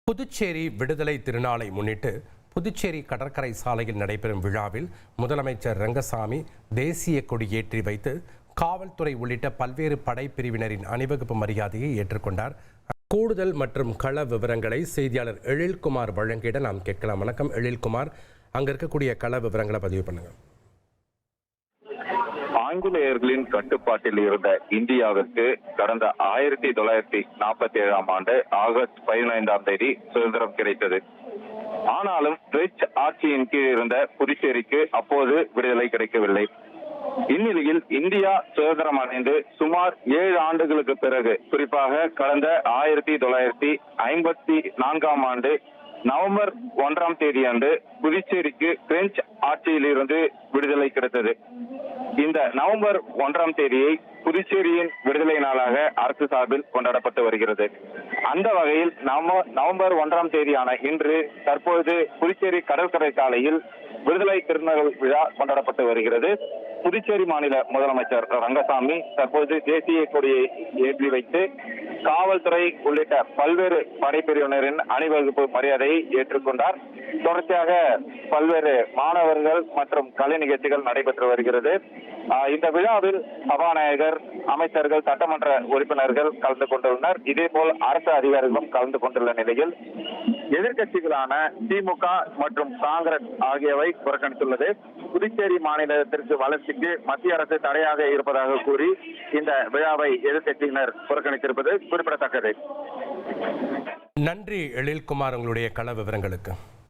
புதுச்சேரி விடுதலை திருநாளை முன்னிட்டு புதுச்சேரி கடற்கரை சாலையில் நடைபெறும் விழாவில் முதலமைச்சர் ரங்கசாமி தேசிய கொடி ஏற்றி வைத்து காவல்துறை உள்ளிட்ட பல்வேறு படைப்பிரிவினரின் அணிவகுப்பு மரியாதையை ஏற்றுக்கொண்டார். கூடுதல் மற்றும் கள விவரங்களை செய்தியாளர் எழில்குமார் வழங்கிட நாம் கேட்கலாம். வணக்கம் எழில்குமார், அங்க இருக்கக்கூடிய கள விவரங்களை பதிவு பண்ணுங்க. ஆங்கிலேயர்களின் கட்டுப்பாட்டில் இருந்த இந்தியாவிற்கு கடந்த 1947 ஆண்டு ஆகஸ்ட் 15 சுதந்திரம் கிடைத்தது. ஆனாலும் பிரெஞ்சு ஆட்சியின் கீழ் இருந்த புதுச்சேரிக்கு அப்போது விடுதலை கிடைக்கவில்லை. இந்நிலையில் இந்தியா சுதந்திரம் அடைந்து சுமார் 7 ஆண்டுகளுக்கு பிறகு, குறிப்பாக கடந்த 1954 ஆண்டு நவம்பர் 1 அன்று புதுச்சேரிக்கு பிரெஞ்சு ஆட்சியில் இருந்து விடுதலை கிடைத்தது. இந்த நவம்பர் 1 புதுச்சேரியின் விடுதலை நாளாக அரசு சார்பில் கொண்டாடப்பட்டு வருகிறது. அந்த வகையில் நவம்பர் 1 இன்று தற்பொழுது புதுச்சேரி கடற்கரை சாலையில் விடுதலை திருநாள் விழா கொண்டாடப்பட்டு வருகிறது. புதுச்சேரி மாநில முதலமைச்சர் ரங்கசாமி தற்போது தேசிய கொடியை ஏற்றி வைத்து காவல்துறை உள்ளிட்ட பல்வேறு படைப்பிரிவினரின் அணிவகுப்பு மரியாதையை ஏற்றுக்கொண்டார். தொடர்ச்சியாக பல்வேறு மாணவர்கள் மற்றும் கலை நிகழ்ச்சிகள் நடைபெற்று வருகிறது. இந்த விழாவில் சபாநாயகர், அமைச்சர்கள், சட்டமன்ற உறுப்பினர்கள் கலந்து கொண்டுள்ளனர். இதேபோல் அரசு அதிகாரிகளும் கலந்து கொண்டுள்ள நிலையில் எதிர்கட்சிகளான திமுக மற்றும் காங்கிரஸ் ஆகியவை புறக்கணித்துள்ளது. புதுச்சேரி மாநிலத்திற்கு வளர்ச்சிக்கு மத்திய அரசு தடையாக இருப்பதாக கூறி இந்த விழாவை எதிர்கட்சியினர் புறக்கணித்திருப்பது குறிப்பிடத்தக்கது. நன்றி எழில்குமார், உங்களுடைய கள விவரங்களுக்கு.